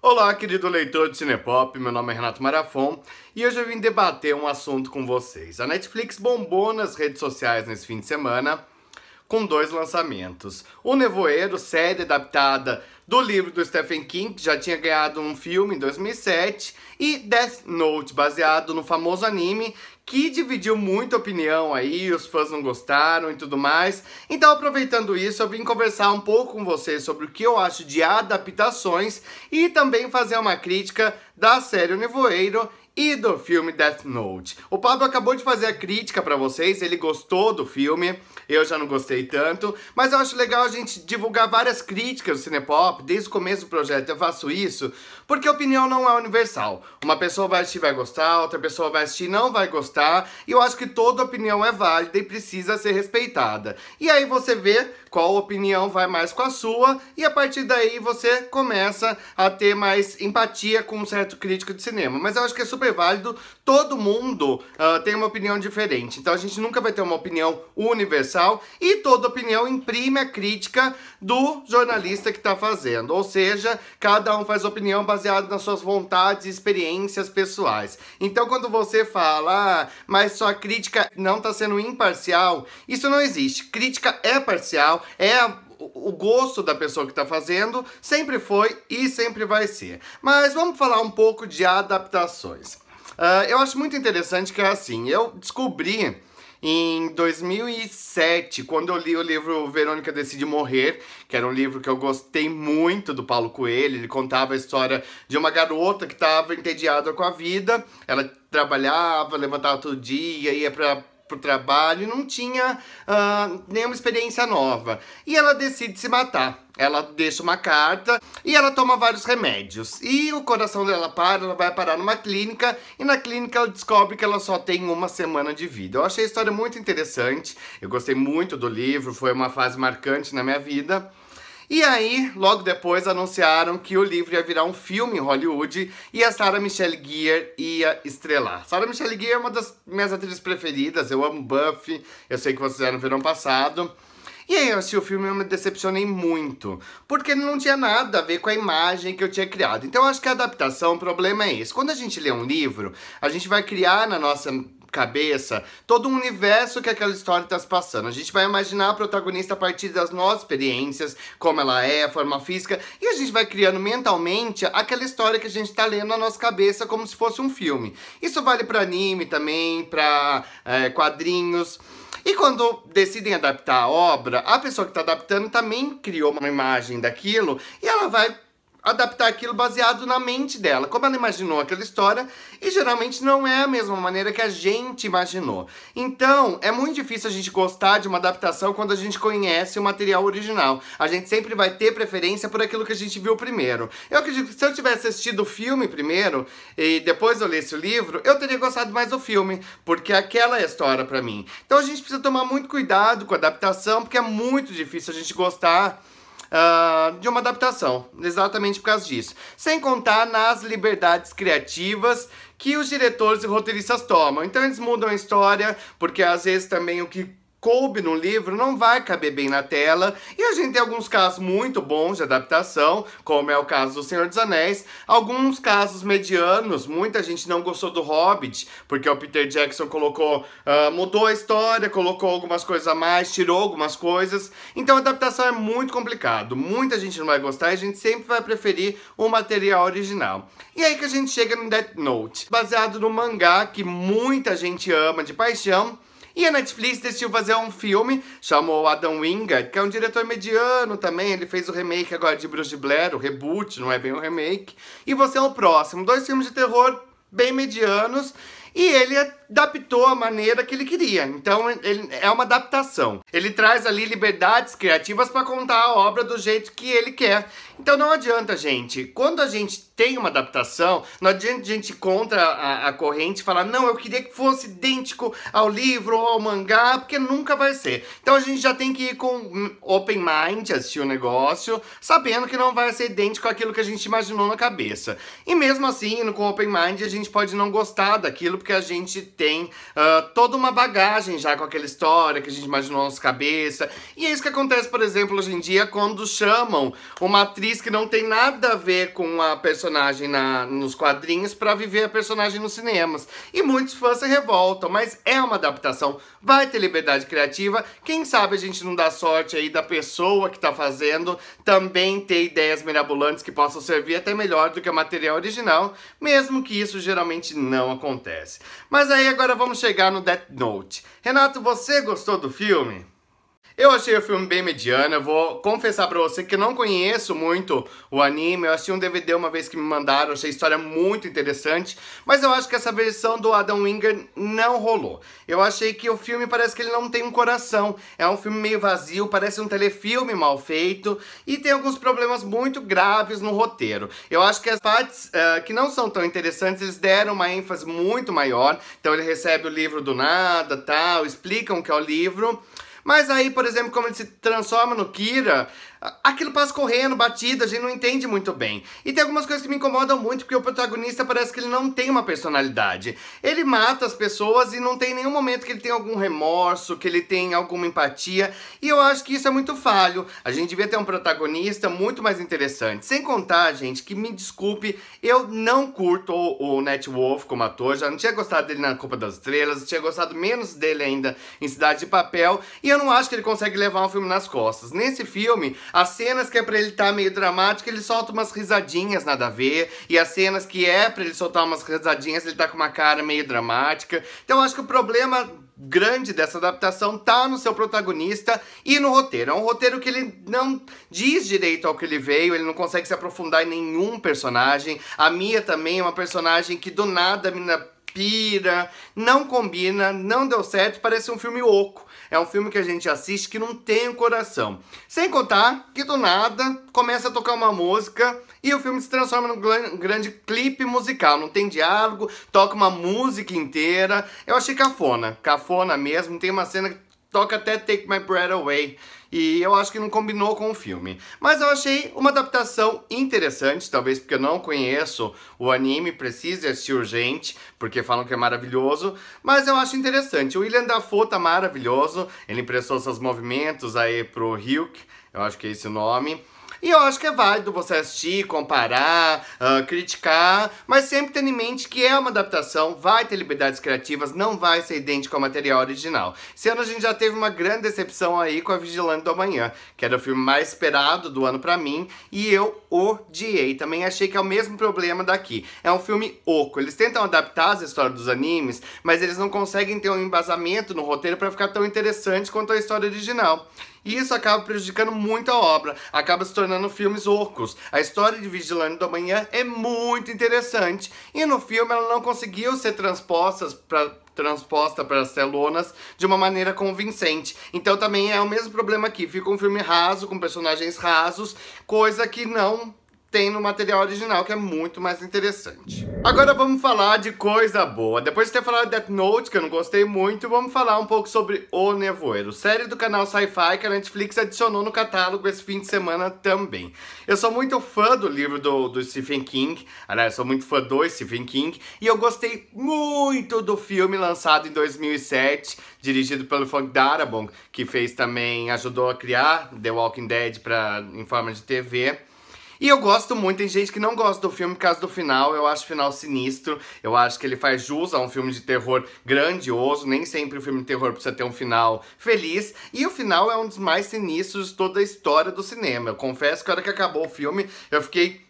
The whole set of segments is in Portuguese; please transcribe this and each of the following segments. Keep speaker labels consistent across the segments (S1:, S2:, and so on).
S1: Olá, querido leitor de Cinepop, meu nome é Renato Marafon e hoje eu vim debater um assunto com vocês. A Netflix bombou nas redes sociais nesse fim de semana com dois lançamentos. O Nevoeiro, série adaptada do livro do Stephen King, que já tinha ganhado um filme em 2007, e Death Note, baseado no famoso anime, que dividiu muita opinião aí, os fãs não gostaram e tudo mais. Então, aproveitando isso, eu vim conversar um pouco com vocês sobre o que eu acho de adaptações e também fazer uma crítica da série O Nevoeiro e do filme Death Note. O Pablo acabou de fazer a crítica pra vocês, ele gostou do filme, eu já não gostei tanto, mas eu acho legal a gente divulgar várias críticas do Cinepop, desde o começo do projeto eu faço isso, porque a opinião não é universal. Uma pessoa vai assistir e vai gostar, outra pessoa vai assistir e não vai gostar, e eu acho que toda opinião é válida e precisa ser respeitada. E aí você vê qual opinião vai mais com a sua, e a partir daí você começa a ter mais empatia com um certo crítico de cinema. Mas eu acho que é super válido, todo mundo tem uma opinião diferente, então a gente nunca vai ter uma opinião universal, e toda opinião imprime a crítica do jornalista que está fazendo, ou seja, cada um faz opinião baseada nas suas vontades e experiências pessoais. Então quando você fala, mas sua crítica não está sendo imparcial, isso não existe. Crítica é parcial, o gosto da pessoa que está fazendo, sempre foi e sempre vai ser. Mas vamos falar um pouco de adaptações. Eu acho muito interessante que é assim, eu descobri em 2007, quando eu li o livro Verônica Decide Morrer, que era um livro que eu gostei muito do Paulo Coelho. Ele contava a história de uma garota que estava entediada com a vida, ela trabalhava, levantava todo dia, ia pro trabalho e não tinha nenhuma experiência nova. E ela decide se matar. Ela deixa uma carta e ela toma vários remédios. E o coração dela ela vai parar numa clínica, e na clínica ela descobre que ela só tem uma semana de vida. Eu achei a história muito interessante, eu gostei muito do livro, foi uma fase marcante na minha vida. E aí, logo depois, anunciaram que o livro ia virar um filme em Hollywood e a Sarah Michelle Gellar ia estrelar. Sarah Michelle Gellar é uma das minhas atrizes preferidas, eu amo Buffy, eu sei que vocês fizeram no verão passado. E aí eu assisti o filme e eu me decepcionei muito, porque ele não tinha nada a ver com a imagem que eu tinha criado. Então eu acho que a adaptação, o problema é esse. Quando a gente lê um livro, a gente vai criar na nossa cabeça todo um universo que aquela história está se passando. A gente vai imaginar a protagonista a partir das nossas experiências, como ela é, a forma física, e a gente vai criando mentalmente aquela história que a gente está lendo na nossa cabeça como se fosse um filme. Isso vale para anime também, para quadrinhos. E quando decidem adaptar a obra, a pessoa que está adaptando também criou uma imagem daquilo e ela vai adaptar aquilo baseado na mente dela, como ela imaginou aquela história, e geralmente não é a mesma maneira que a gente imaginou. Então, é muito difícil a gente gostar de uma adaptação quando a gente conhece o material original. A gente sempre vai ter preferência por aquilo que a gente viu primeiro. Eu acredito que se eu tivesse assistido o filme primeiro, e depois eu lesse o livro, eu teria gostado mais do filme, porque aquela é a história pra mim. Então a gente precisa tomar muito cuidado com a adaptação, porque é muito difícil a gente gostar de uma adaptação, exatamente por causa disso. Sem contar nas liberdades criativas que os diretores e roteiristas tomam. Então eles mudam a história, porque às vezes também o que coube no livro não vai caber bem na tela, e a gente tem alguns casos muito bons de adaptação, como é o caso do Senhor dos Anéis, alguns casos medianos. Muita gente não gostou do Hobbit, porque o Peter Jackson mudou a história, colocou algumas coisas a mais, tirou algumas coisas, então a adaptação é muito complicado, muita gente não vai gostar e a gente sempre vai preferir o material original. E aí que a gente chega no Death Note, baseado no mangá que muita gente ama de paixão. E a Netflix decidiu fazer um filme, chamou Adam Wingard, que é um diretor mediano também. Ele fez o remake agora de Bruxa de Blair, o reboot, não é bem o remake. E Você é o Próximo, 2 filmes de terror bem medianos. E ele adaptou a maneira que ele queria. Então ele é uma adaptação. Ele traz ali liberdades criativas para contar a obra do jeito que ele quer. Então não adianta, gente. Quando a gente tem uma adaptação, não adianta a gente ir contra a corrente e falar: não, eu queria que fosse idêntico ao livro ou ao mangá, porque nunca vai ser. Então a gente já tem que ir com open mind, assistir o negócio, sabendo que não vai ser idêntico àquilo que a gente imaginou na cabeça. E mesmo assim, indo com open mind, a gente pode não gostar daquilo, porque a gente tem toda uma bagagem já com aquela história que a gente imaginou na nossa cabeça. E é isso que acontece, por exemplo, hoje em dia, quando chamam uma atriz que não tem nada a ver com a personagem nos quadrinhos pra viver a personagem nos cinemas. E muitos fãs se revoltam, mas é uma adaptação, vai ter liberdade criativa. Quem sabe a gente não dá sorte aí da pessoa que tá fazendo também ter ideias mirabolantes que possam servir até melhor do que o material original, mesmo que isso geralmente não acontece. Mas aí agora vamos chegar no Death Note. Renato, você gostou do filme? Eu achei o filme bem mediano, eu vou confessar pra você que eu não conheço muito o anime, eu assisti um DVD uma vez que me mandaram, achei a história muito interessante, mas eu acho que essa versão do Adam Wingard não rolou. Eu achei que o filme parece que ele não tem um coração, é um filme meio vazio, parece um telefilme mal feito e tem alguns problemas muito graves no roteiro. Eu acho que as partes que não são tão interessantes, eles deram uma ênfase muito maior, então ele recebe o livro do nada, tal, explicam o que é o livro. Mas aí, por exemplo, como ele se transforma no Kira, aquilo passa correndo, batido, a gente não entende muito bem. E tem algumas coisas que me incomodam muito, porque o protagonista parece que ele não tem uma personalidade. Ele mata as pessoas e não tem nenhum momento que ele tem algum remorso, que ele tem alguma empatia. E eu acho que isso é muito falho. A gente devia ter um protagonista muito mais interessante. Sem contar, gente, que me desculpe, eu não curto o Nat Wolff como ator. Já não tinha gostado dele na Copa das Estrelas, tinha gostado menos dele ainda em Cidade de Papel. E eu não acho que ele consegue levar um filme nas costas. Nesse filme, as cenas que é pra ele estar meio dramático, ele solta umas risadinhas nada a ver. E as cenas que é pra ele soltar umas risadinhas, ele tá com uma cara meio dramática. Então eu acho que o problema grande dessa adaptação tá no seu protagonista e no roteiro. É um roteiro que ele não diz direito ao que ele veio, ele não consegue se aprofundar em nenhum personagem. A Mia também é uma personagem que do nada a menina pira, não combina, não deu certo, parece um filme oco. É um filme que a gente assiste que não tem um coração. Sem contar que do nada começa a tocar uma música e o filme se transforma num grande clipe musical. Não tem diálogo, toca uma música inteira. Eu achei cafona mesmo. Tem uma cena que toca até Take My Breath Away. E eu acho que não combinou com o filme. Mas eu achei uma adaptação interessante, talvez porque eu não conheço o anime, precise assistir urgente, porque falam que é maravilhoso. Mas eu acho interessante. O Willem Dafoe tá maravilhoso, ele emprestou seus movimentos aí pro Hulk, eu acho que é esse o nome. E eu acho que é válido você assistir, comparar, criticar, mas sempre tendo em mente que é uma adaptação, vai ter liberdades criativas, não vai ser idêntico ao material original. Esse ano a gente já teve uma grande decepção aí com A Vigilante do Amanhã, que era o filme mais esperado do ano pra mim, e eu odiei. Também achei que é o mesmo problema daqui. É um filme oco. Eles tentam adaptar as histórias dos animes, mas eles não conseguem ter um embasamento no roteiro pra ficar tão interessante quanto a história original. E isso acaba prejudicando muito a obra, acaba se tornando filmes ocos. A história de Vigilante do Amanhã é muito interessante, e no filme ela não conseguiu ser transposta para as telonas de uma maneira convincente. Então também é o mesmo problema aqui, fica um filme raso, com personagens rasos, coisa que não tem no material original, que é muito mais interessante. Agora vamos falar de coisa boa. Depois de ter falado de Death Note, que eu não gostei muito, vamos falar um pouco sobre O Nevoeiro, série do canal Sci-Fi que a Netflix adicionou no catálogo esse fim de semana também. Eu sou muito fã do livro do Stephen King, aliás, sou muito fã do Stephen King, e eu gostei muito do filme lançado em 2007, dirigido pelo Frank Darabont, que fez também, ajudou a criar The Walking Dead em forma de TV. E eu gosto muito, tem gente que não gosta do filme por causa do final, eu acho o final sinistro, eu acho que ele faz jus a um filme de terror grandioso, nem sempre o filme de terror precisa ter um final feliz, e o final é um dos mais sinistros de toda a história do cinema. Eu confesso que a hora que acabou o filme, eu fiquei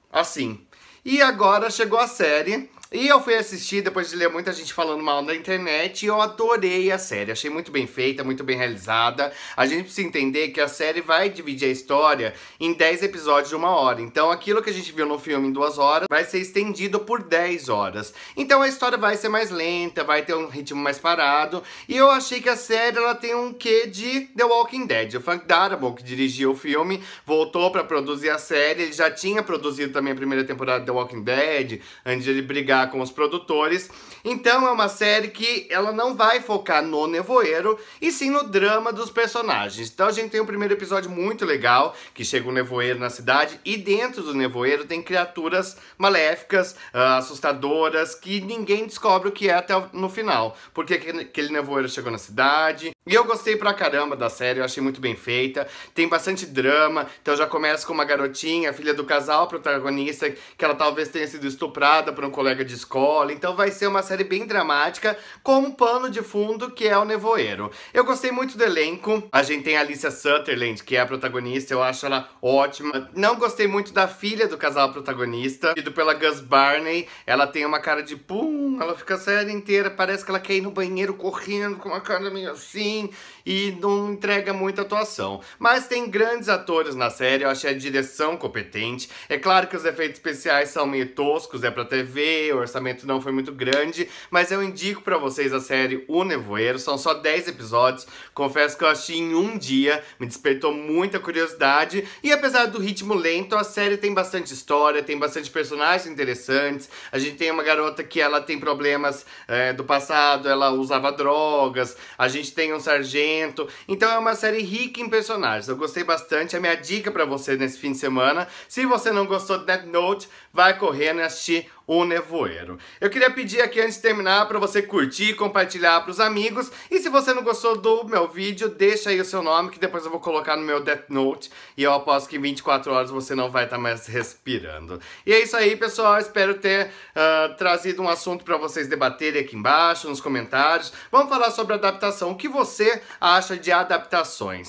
S1: assim. E agora chegou a série, e eu fui assistir depois de ler muita gente falando mal na internet, e eu adorei a série. Achei muito bem feita, muito bem realizada. A gente precisa entender que a série vai dividir a história em 10 episódios de 1 hora. Então aquilo que a gente viu no filme em 2 horas vai ser estendido por 10 horas. Então a história vai ser mais lenta, vai ter um ritmo mais parado. E eu achei que a série ela tem um quê de The Walking Dead. O Frank Darabont, que dirigiu o filme, voltou pra produzir a série. Ele já tinha produzido também a primeira temporada de The Walking Dead, antes de ele brigar brigar com os produtores. Então é uma série que ela não vai focar no nevoeiro, e sim no drama dos personagens. Então a gente tem um primeiro episódio muito legal, que chega um nevoeiro na cidade, e dentro do nevoeiro tem criaturas maléficas, assustadoras, que ninguém descobre o que é até no final. Porque aquele nevoeiro chegou na cidade. E eu gostei pra caramba da série, eu achei muito bem feita. Tem bastante drama, então já começa com uma garotinha, filha do casal protagonista, que ela talvez tenha sido estuprada por um colega de escola. Então vai ser uma série bem dramática, com um pano de fundo que é o nevoeiro. Eu gostei muito do elenco. A gente tem a Alicia Sutherland, que é a protagonista, eu acho ela ótima. Não gostei muito da filha do casal protagonista, tido pela Gus Barney. Ela tem uma cara de pum, ela fica a série inteira, parece que ela quer ir no banheiro correndo, com uma cara meio assim, e não entrega muita atuação. Mas tem grandes atores na série, eu achei a direção competente. É claro que os efeitos especiais são meio toscos, é pra TV, o orçamento não foi muito grande, mas eu indico pra vocês a série O Nevoeiro. São só 10 episódios, confesso que eu achei em um dia, me despertou muita curiosidade, e apesar do ritmo lento, a série tem bastante história, tem bastante personagens interessantes. A gente tem uma garota que ela tem problemas do passado, ela usava drogas, a gente tem um sargento, então é uma série rica em personagens. Eu gostei bastante, é a minha dica pra você nesse fim de semana. Se você não gostou de Death Note, vai correndo e assistir O Nevoeiro. Eu queria pedir aqui antes de terminar pra você curtir e compartilhar pros amigos, e se você não gostou do meu vídeo, deixa aí o seu nome que depois eu vou colocar no meu Death Note, e eu aposto que em 24 horas você não vai estar mais respirando. E é isso aí, pessoal, espero ter trazido um assunto pra vocês debaterem aqui embaixo, nos comentários. Vamos falar sobre adaptação, o que você acha de adaptações?